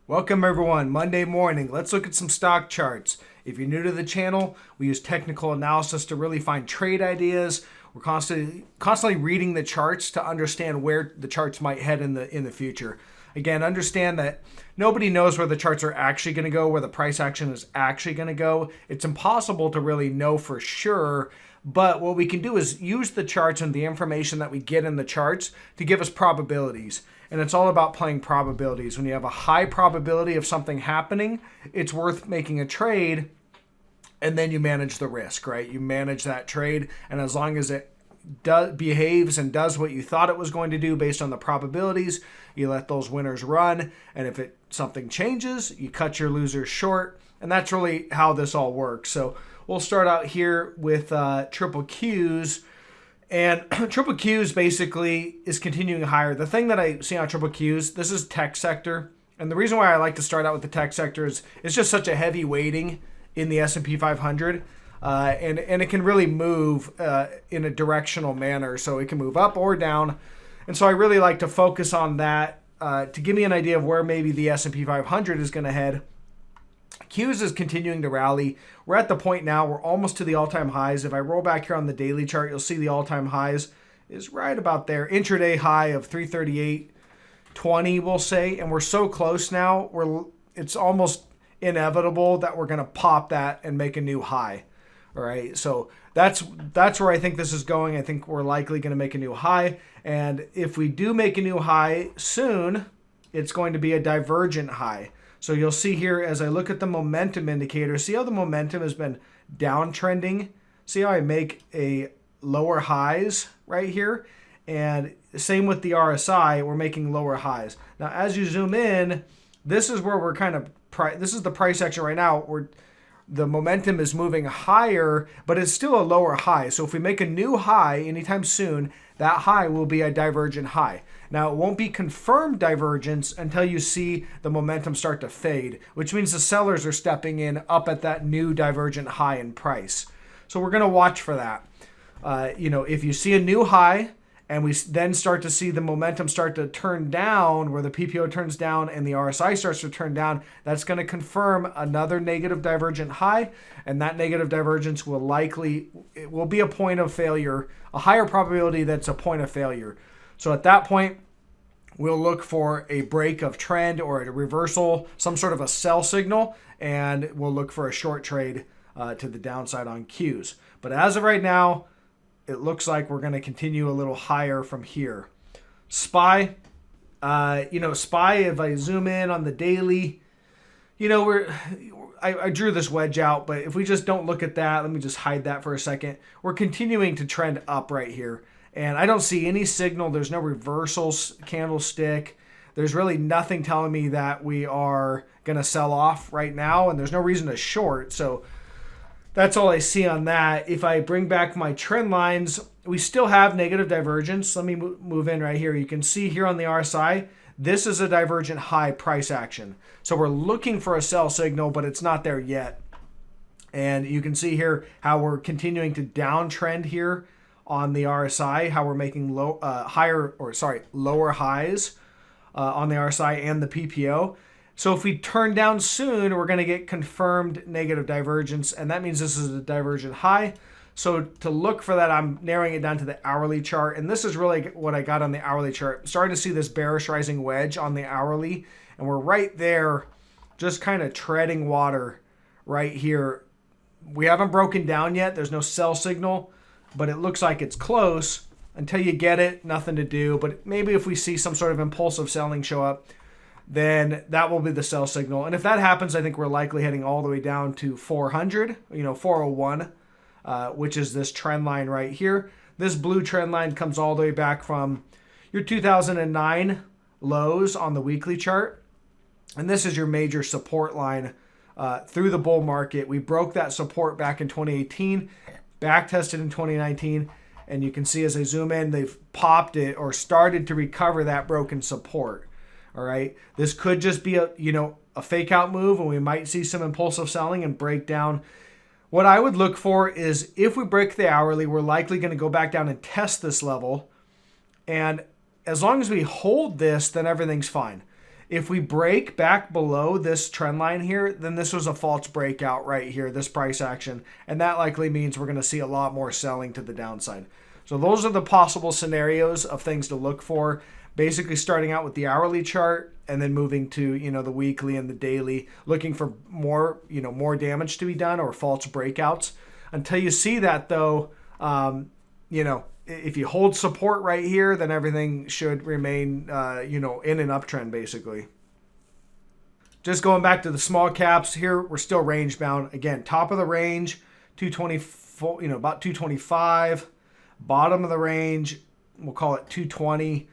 Welcome everyone, Monday morning. Let's look at some stock charts. If you're new to the channel, we use technical analysis to really find trade ideas. We're constantly reading the charts to understand where the charts might head in the future. Again, understand that nobody knows where the charts are actually going to go, where the price action is actually going to go. It's impossible to really know for sure, but what we can do is use the charts and the information that we get in the charts to give us probabilities. And it's all about playing probabilities. When you have a high probability of something happening, it's worth making a trade, and then you manage the risk, right? You manage that trade, and as long as it behaves and does what you thought it was going to do based on the probabilities, you let those winners run. And if something changes, you cut your losers short. And that's really how this all works. So we'll start out here with triple Qs. And triple Qs basically is continuing higher. The thing that I see on triple Qs, this is tech sector. And the reason why I like to start out with the tech sector is it's just such a heavy weighting in the S&P 500. And it can really move in a directional manner. So it can move up or down. And so I really like to focus on that to give me an idea of where maybe the S&P 500 is going to head. Qs is continuing to rally. We're at the point now, we're almost to the all-time highs. If I roll back here on the daily chart, you'll see the all-time highs is right about there. Intraday high of 338.20, we'll say. And we're so close now, it's almost inevitable that we're going to pop that and make a new high. All right, so that's where I think this is going. I think we're likely going to make a new high. And if we do make a new high soon, it's going to be a divergent high. So you'll see here as I look at the momentum indicator, see how the momentum has been downtrending? See how I make a lower highs right here? And same with the RSI, we're making lower highs. Now, as you zoom in, this is where we're kind of, this is the price action right now. The momentum is moving higher, but it's still a lower high. So if we make a new high anytime soon, that high will be a divergent high. Now, it won't be confirmed divergence until you see the momentum start to fade, which means the sellers are stepping in up at that new divergent high in price. So we're going to watch for that. If you see a new high and we then start to see the momentum start to turn down, where the PPO turns down and the RSI starts to turn down, that's going to confirm another negative divergent high. And that negative divergence will be a point of failure, a higher probability that's a point of failure. So at that point, we'll look for a break of trend or a reversal, some sort of a sell signal, and we'll look for a short trade to the downside on Qs. But as of right now, it looks like we're going to continue a little higher from here. SPY, SPY, if I zoom in on the daily, I drew this wedge out, but if we just don't look at that, let me just hide that for a second. We're continuing to trend up right here. And I don't see any signal. There's no reversal candlestick. There's really nothing telling me that we are going to sell off right now, and there's no reason to short. So that's all I see on that. If I bring back my trend lines, we still have negative divergence. Let me move in right here. You can see here on the RSI, this is a divergent high price action. So we're looking for a sell signal, but it's not there yet. And you can see here how we're continuing to downtrend here on the RSI, how we're making lower highs on the RSI and the PPO. So if we turn down soon, we're going to get confirmed negative divergence, and that means this is a divergent high. So to look for that, I'm narrowing it down to the hourly chart, and this is really what I got on the hourly chart. I'm starting to see this bearish rising wedge on the hourly, and we're right there just kind of treading water right here. We haven't broken down yet. There's no sell signal, but it looks like it's close. Until you get it, nothing to do. But maybe if we see some sort of impulsive selling show up, then that will be the sell signal. And if that happens, I think we're likely heading all the way down to 400, 401, which is this trend line right here. This blue trend line comes all the way back from your 2009 lows on the weekly chart. And this is your major support line through the bull market. We broke that support back in 2018. Back tested in 2019, and you can see as I zoom in, they've popped it or started to recover that broken support. All right, this could just be a fake out move, and we might see some impulsive selling and break down. What I would look for is if we break the hourly, we're likely going to go back down and test this level, and as long as we hold this, then everything's fine. If we break back below this trend line here, then this was a false breakout right here, this price action. And that likely means we're going to see a lot more selling to the downside. So those are the possible scenarios of things to look for. Basically starting out with the hourly chart and then moving to, the weekly and the daily, looking for more, more damage to be done or false breakouts. Until you see that though, if you hold support right here, then everything should remain, in an uptrend basically. Just going back to the small caps here, we're still range bound. Again, top of the range, 224, about 225. Bottom of the range, we'll call it 220.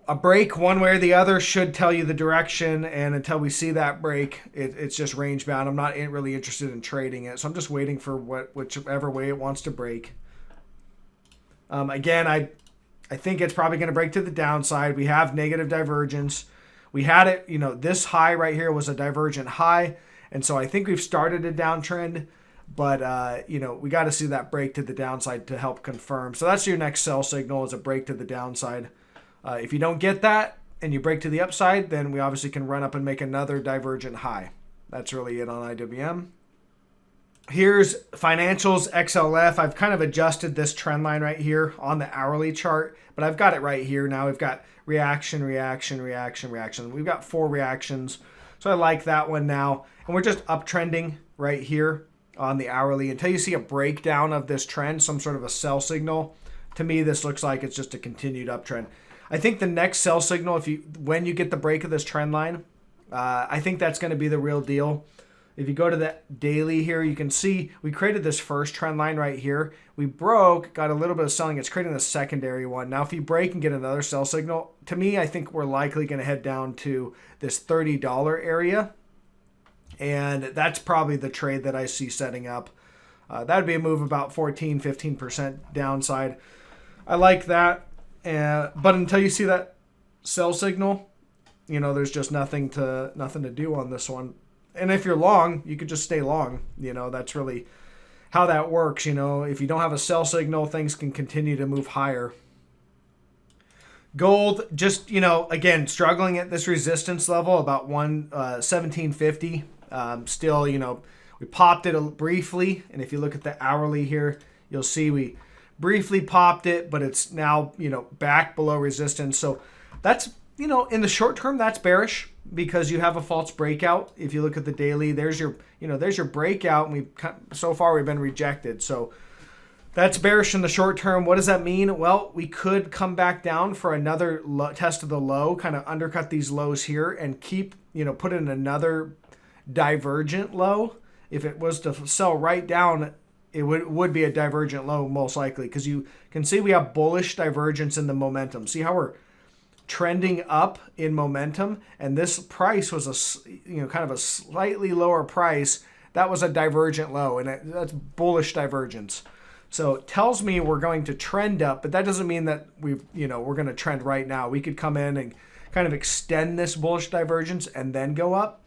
A break one way or the other should tell you the direction, and until we see that break, it's just range bound. I'm not really interested in trading it, so I'm just waiting for whichever way it wants to break. Again, I think it's probably going to break to the downside. We have negative divergence. We had it, this high right here was a divergent high, and so I think we've started a downtrend. But, we got to see that break to the downside to help confirm. So that's your next sell signal, is a break to the downside. If you don't get that and you break to the upside, then we obviously can run up and make another divergent high. That's really it on IWM. Here's financials XLF. I've kind of adjusted this trend line right here on the hourly chart, but I've got it right here now. We've got reaction, reaction, reaction, reaction. We've got 4 reactions. So I like that one now. And we're just uptrending right here on the hourly until you see a breakdown of this trend, some sort of a sell signal. To me, this looks like it's just a continued uptrend. I think the next sell signal, when you get the break of this trend line, I think that's going to be the real deal. If you go to the daily here, you can see we created this first trend line right here. We broke, got a little bit of selling. It's creating the secondary one. Now, if you break and get another sell signal, to me, I think we're likely going to head down to this $30 area. And that's probably the trade that I see setting up. That would be a move about 14, 15% downside. I like that. But until you see that sell signal, there's just nothing to do on this one. And if you're long, you could just stay long. That's really how that works. If you don't have a sell signal, things can continue to move higher. Gold, just, again, struggling at this resistance level, about 1750. Still, we popped it briefly. And if you look at the hourly here, you'll see we briefly popped it, but it's now, back below resistance. So that's, in the short term, that's bearish because you have a false breakout. If you look at the daily, there's your breakout. And so far we've been rejected. So that's bearish in the short term. What does that mean? Well, we could come back down for another test of the low, kind of undercut these lows here and keep, put in another divergent low. If it was to sell right down, it would be a divergent low most likely, because you can see we have bullish divergence in the momentum. See how we're trending up in momentum, and this price was kind of a slightly lower price. That was a divergent low, and that's bullish divergence. So it tells me we're going to trend up, but that doesn't mean that we're going to trend right now. We could come in and kind of extend this bullish divergence and then go up.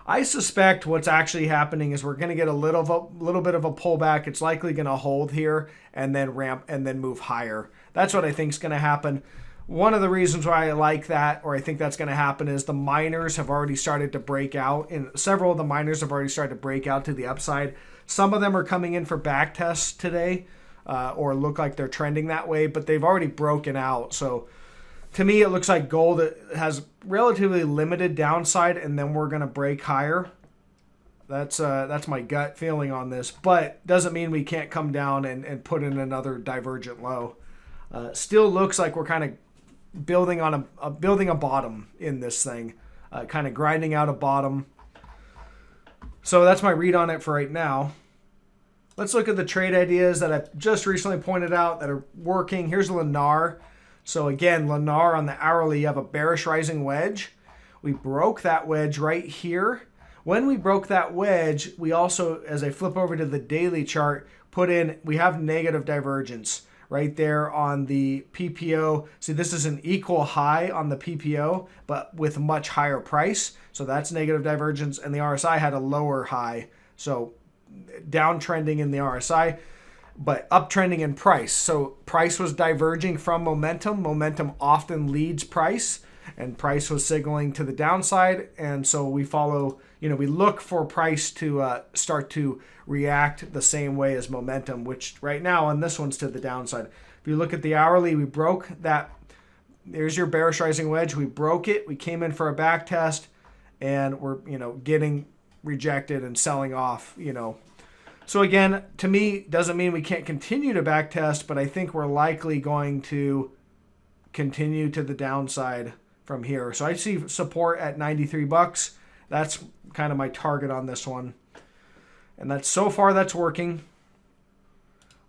I suspect what's actually happening is we're going to get a little bit of a pullback. It's likely going to hold here and then ramp and then move higher. That's what I think is going to happen. One of the reasons why I like that, or I think that's going to happen, is the miners have already started to break out, and several of the miners have already started to break out to the upside. Some of them are coming in for back tests today, or look like they're trending that way, but they've already broken out. So to me, it looks like gold has relatively limited downside, and then we're going to break higher. That's my gut feeling on this, but doesn't mean we can't come down and put in another divergent low. Still looks like we're kind of building on building a bottom in this thing, kind of grinding out a bottom. So that's my read on it for right now. Let's look at the trade ideas that I've just recently pointed out that are working. Here's LNER. So again, LNER on the hourly, you have a bearish rising wedge. We broke that wedge right here. When we broke that wedge, we also, as I flip over to the daily chart, we have negative divergence right there on the PPO. See, this is an equal high on the PPO, but with much higher price. So that's negative divergence. And the RSI had a lower high. So downtrending in the RSI, but uptrending in price. So price was diverging from momentum. Momentum often leads price. and price was signaling to the downside. And so we follow, we look for price to start to react the same way as momentum, which right now on this one's to the downside. If you look at the hourly, we broke that. There's your bearish rising wedge. We broke it. We came in for a back test, and we're, getting rejected and selling off, So again, to me, doesn't mean we can't continue to back test, but I think we're likely going to continue to the downside from here. So I see support at 93 bucks. That's kind of my target on this one. And that's so far that's working.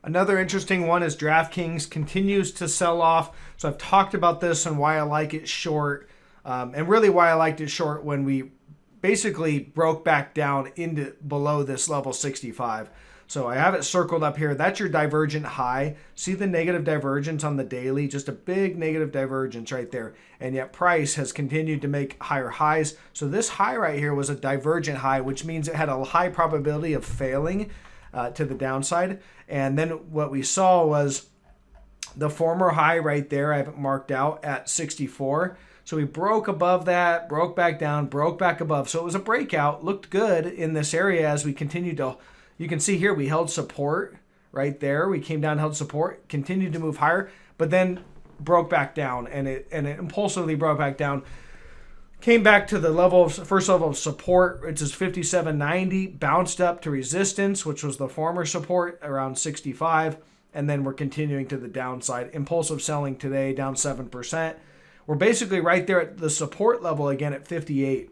Another interesting one is DraftKings continues to sell off. So I've talked about this and why I like it short. And really why I liked it short when we basically broke back down into below this level 65. So I have it circled up here. That's your divergent high. See the negative divergence on the daily? Just a big negative divergence right there. And yet price has continued to make higher highs. So this high right here was a divergent high, which means it had a high probability of failing to the downside. And then what we saw was the former high right there. I have it marked out at 64. So we broke above that, broke back down, broke back above. So it was a breakout, looked good in this area as we continued to, you can see here we held support right there. We came down, held support, continued to move higher, but then broke back down, and it impulsively broke back down. Came back to the level of first level of support, which is 57.90, bounced up to resistance, which was the former support around 65, and then we're continuing to the downside. Impulsive selling today, down 7%. We're basically right there at the support level again at 58.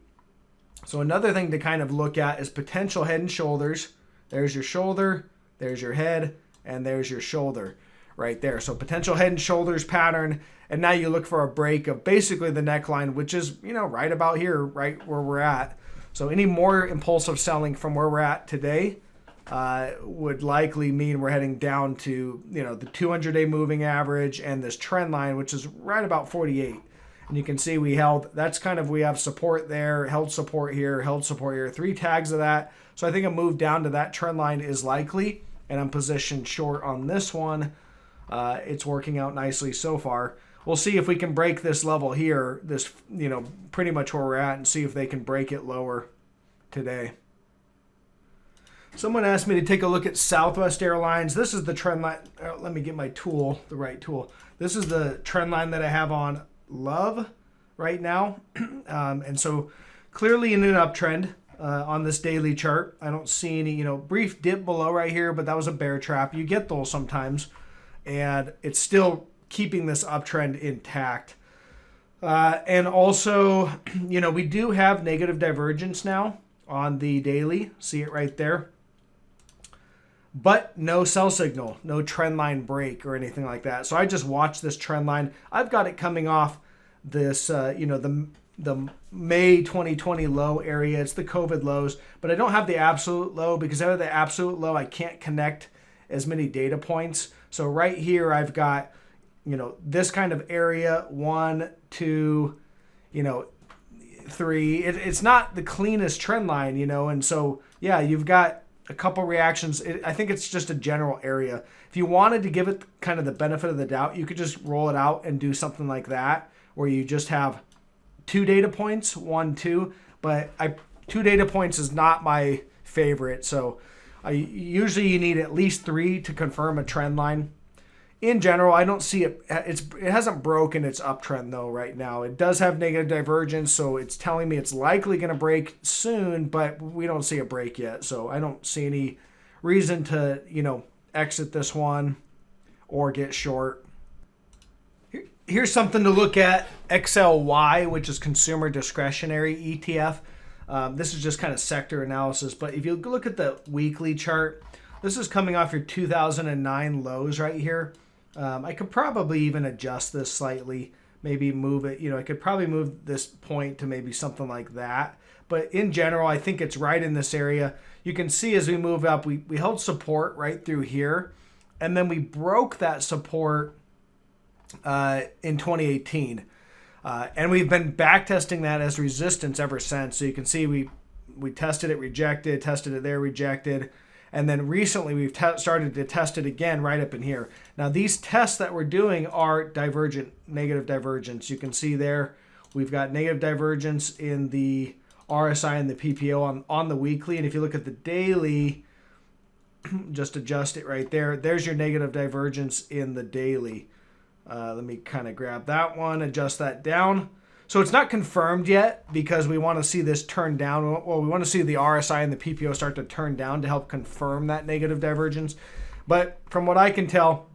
So another thing to kind of look at is potential head and shoulders. There's your shoulder, there's your head, and there's your shoulder right there. So potential head and shoulders pattern. And now you look for a break of basically the neckline, which is, right about here, right where we're at. So any more impulsive selling from where we're at today would likely mean we're heading down to, the 200-day moving average and this trend line, which is right about 48. And you can see we have support there, held support here, 3 tags of that. So I think a move down to that trend line is likely, and I'm positioned short on this one. It's working out nicely so far. We'll see if we can break this level here, this, pretty much where we're at, and see if they can break it lower today. Someone asked me to take a look at Southwest Airlines. This is the trend line. Let me get my tool, the right tool. This is the trend line that I have on Love right now. And so clearly in an uptrend on this daily chart. I don't see any, brief dip below right here, but that was a bear trap. You get those sometimes. And it's still keeping this uptrend intact. And also, we do have negative divergence now on the daily. See it right there. But no sell signal, no trend line break or anything like that. So I just watch this trend line. I've got it coming off this, the May 2020 low area. It's the COVID lows, but I don't have the absolute low because out of the absolute low, I can't connect as many data points. So right here, I've got, this kind of area, 1, 2, 3. It's not the cleanest trend line, and so, yeah, you've got a couple reactions. I think it's just a general area. If you wanted to give it kind of the benefit of the doubt, you could just roll it out and do something like that, where you just have 2 data points, 1, 2. But 2 data points is not my favorite. So usually you need at least 3 to confirm a trend line. In general, I don't see it. It hasn't broken its uptrend though right now. It does have negative divergence, so it's telling me it's likely going to break soon, but we don't see a break yet. So I don't see any reason to, exit this one or get short. Here's something to look at. XLY, which is consumer discretionary ETF. This is just kind of sector analysis, but if you look at the weekly chart, this is coming off your 2009 lows right here. I could probably even adjust this slightly, maybe move it, I could probably move this point to maybe something like that. But in general, I think it's right in this area. You can see as we move up, we held support right through here, and then we broke that support in 2018. And we've been back testing that as resistance ever since. So you can see we tested it, rejected, tested it there, rejected. And then recently we've started to test it again right up in here. Now these tests that we're doing are divergent, negative divergence. You can see there We've got negative divergence in the RSI and the PPO on the weekly. And if you look at the daily, just adjust it right there. There's your negative divergence in the daily. Let me kind of grab that one, adjust that down. So it's not confirmed yet because we want to see this turn down. Well, we want to see the RSI and the PPO start to turn down to help confirm that negative divergence. But from what I can tell,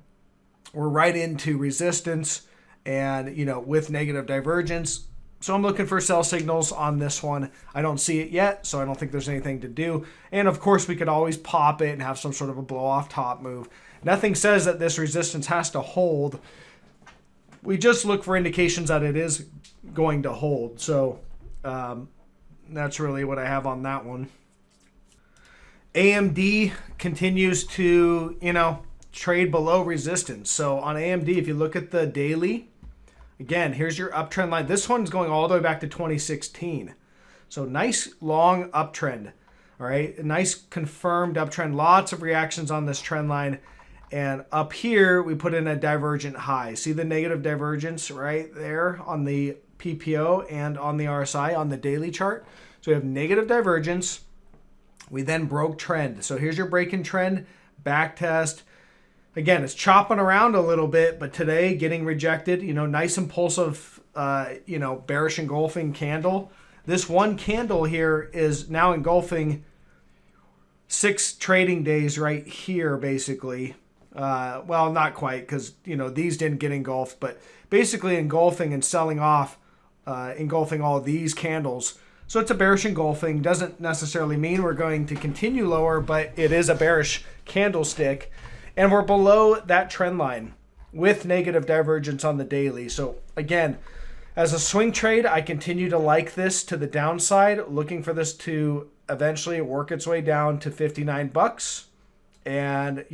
we're right into resistance and, with negative divergence. So I'm looking for sell signals on this one. I don't see it yet, so I don't think there's anything to do. And of course, we could always pop it and have some sort of a blow off top move. Nothing says that this resistance has to hold. We just look for indications that it is going to hold. So that's really what I have on that one. AMD continues to, trade below resistance. So on AMD, if you look at the daily, again, here's your uptrend line. This one's going all the way back to 2016. So nice long uptrend. All right, a nice confirmed uptrend. Lots of reactions on this trend line. And up here, we put in a divergent high. See the negative divergence right there on the PPO and on the RSI on the daily chart. So we have negative divergence. We then broke trend. So here's your break in trend, back test. Again, it's chopping around a little bit, but today getting rejected, nice impulsive, bearish engulfing candle. This one candle here is now engulfing 6 trading days right here, basically. Well, not quite because, these didn't get engulfed, but basically engulfing and selling off, engulfing all these candles. So it's a bearish engulfing. Doesn't necessarily mean we're going to continue lower, but it is a bearish candlestick. And we're below that trend line with negative divergence on the daily. So again, as a swing trade, I continue to like this to the downside, looking for this to eventually work its way down to $59. And,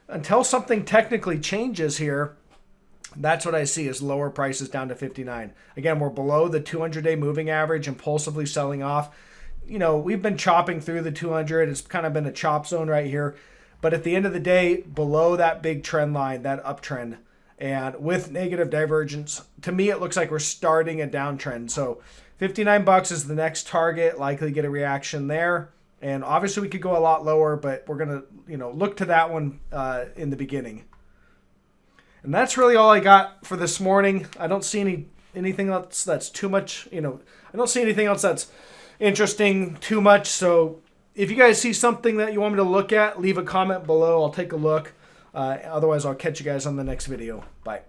until something technically changes here, that's what I see is lower prices down to 59. Again, we're below the 200-day moving average, impulsively selling off. We've been chopping through the 200. It's kind of been a chop zone right here. But at the end of the day, below that big trend line, that uptrend, and with negative divergence, to me, it looks like we're starting a downtrend. So $59 is the next target, likely get a reaction there. And obviously we could go a lot lower, but we're going to, look to that one in the beginning. And that's really all I got for this morning. I don't see anything else that's too much, I don't see anything else that's interesting too much. So if you guys see something that you want me to look at, leave a comment below. I'll take a look. Otherwise, I'll catch you guys on the next video. Bye.